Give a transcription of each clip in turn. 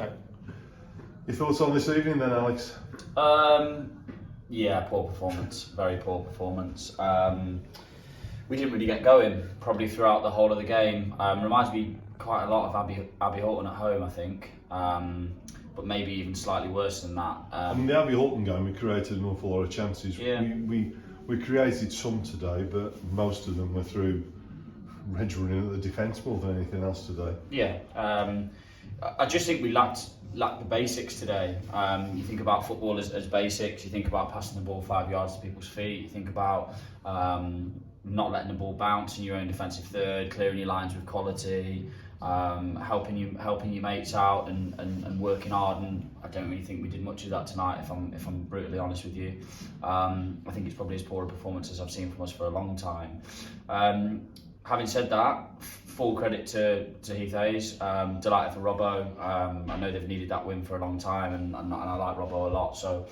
Okay. Your thoughts on this evening then, Alex? Yeah, poor performance, very poor performance. We didn't really get going probably throughout the whole of the game. Reminds me quite a lot of Abbey Horton at home, I think, but maybe even slightly worse than that. In the Abbey Horton game, we created an awful lot of chances. Yeah. We created some today, but most of them were through Reg running at the defence more than anything else today. Yeah, I just think we lacked the basics today. You think about football as basics. You think about passing the ball 5 yards to people's feet. You think about not letting the ball bounce in your own defensive third, clearing your lines with quality, helping your mates out and working hard. And I don't really think we did much of that tonight, if I'm brutally honest with you. I think it's probably as poor a performance as I've seen from us for a long time. Having said that, full credit to Heath Hayes. Delighted for Robbo. I know they've needed that win for a long time, and I like Robbo a lot. So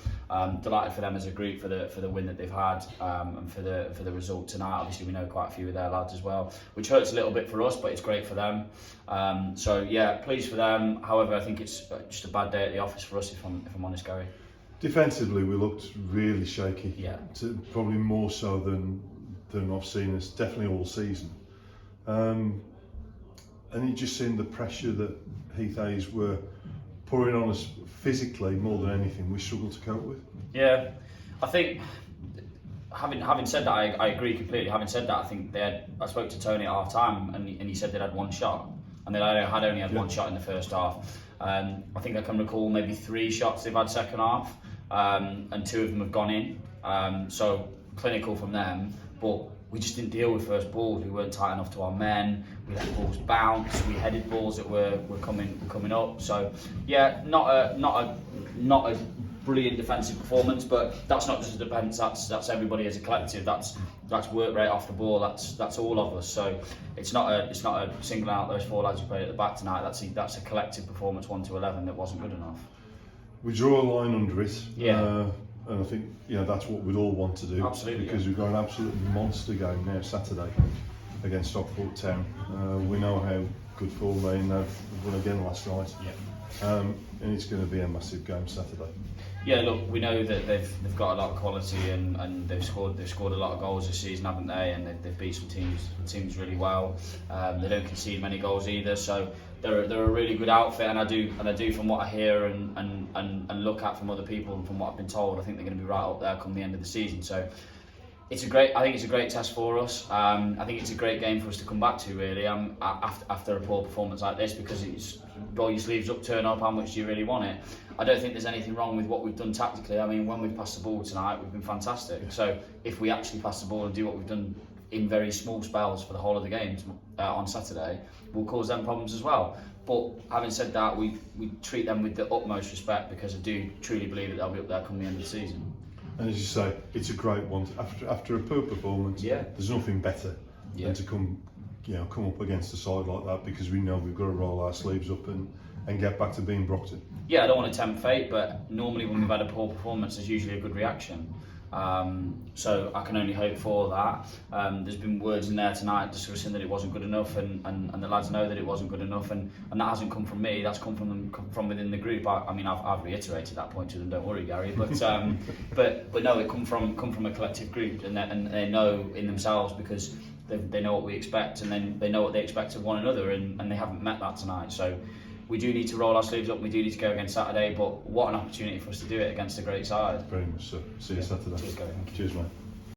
delighted for them as a group for the win that they've had, and for the result tonight. Obviously, we know quite a few of their lads as well, which hurts a little bit for us, but it's great for them. So yeah, pleased for them. However, I think it's just a bad day at the office for us, if I'm honest, Gary. Defensively, we looked really shaky. Yeah. Probably more so than I've seen us definitely all season. And it just seemed the pressure that Heath Hayes were pouring on us physically more than anything we struggled to cope with. Yeah, I think having said that, I agree completely. Having said that, I think I spoke to Tony at half time, and he said they'd had one shot, and they had only had one shot in the first half. I think I can recall maybe 3 shots they've had second half, and 2 of them have gone in. So clinical from them, but we just didn't deal with first balls. We weren't tight enough to our men. We let balls bounce. We headed balls that were coming up. So yeah, not a brilliant defensive performance, but that's not just a defence. That's everybody as a collective. That's work rate off the ball. That's all of us. So it's not a single out those 4 lads who played at the back tonight. That's a collective performance 1 to 11 that wasn't good enough. We draw a line under it. Yeah. And I think that's what we'd all want to do. Absolutely, because we've got an absolute monster game now Saturday against Stockport Town. We know how good form they're in. They've won again last night. Yeah. And it's going to be a massive game Saturday. Yeah, look, we know that they've got a lot of quality and they've scored a lot of goals this season, haven't they? And they've beat some teams really well. They don't concede many goals either, so they're a really good outfit. And I do from what I hear and look at from other people and from what I've been told, I think they're going to be right up there come the end of the season. So I think it's a great test for us. I think it's a great game for us to come back to, really, after a poor performance like this, because it's roll your sleeves up, turn up. How much do you really want it? I don't think there's anything wrong with what we've done tactically. I mean, when we've passed the ball tonight, we've been fantastic. So if we actually pass the ball and do what we've done in very small spells for the whole of the games on Saturday, we'll cause them problems as well. But having said that, we treat them with the utmost respect, because I do truly believe that they'll be up there come the end of the season. And as you say, it's a great one. After a poor performance, there's nothing better than to come up against a side like that, because we know we've got to roll our sleeves up and get back to being Brocton. Yeah, I don't want to tempt fate, but normally when we've had a poor performance, there's usually a good reaction. So I can only hope for that. There's been words in there tonight discussing that it wasn't good enough, and the lads know that it wasn't good enough, and that hasn't come from me. That's come from within the group. I mean, I've reiterated that point to them. Don't worry, Gary. But but no, it come from a collective group, and they know in themselves, because they know what we expect, and then they know what they expect of one another, and they haven't met that tonight. So we do need to roll our sleeves up. We do need to go against Saturday, but what an opportunity for us to do it against a great side. Very much so. See you Saturday. Cheers, Gary. Cheers, mate.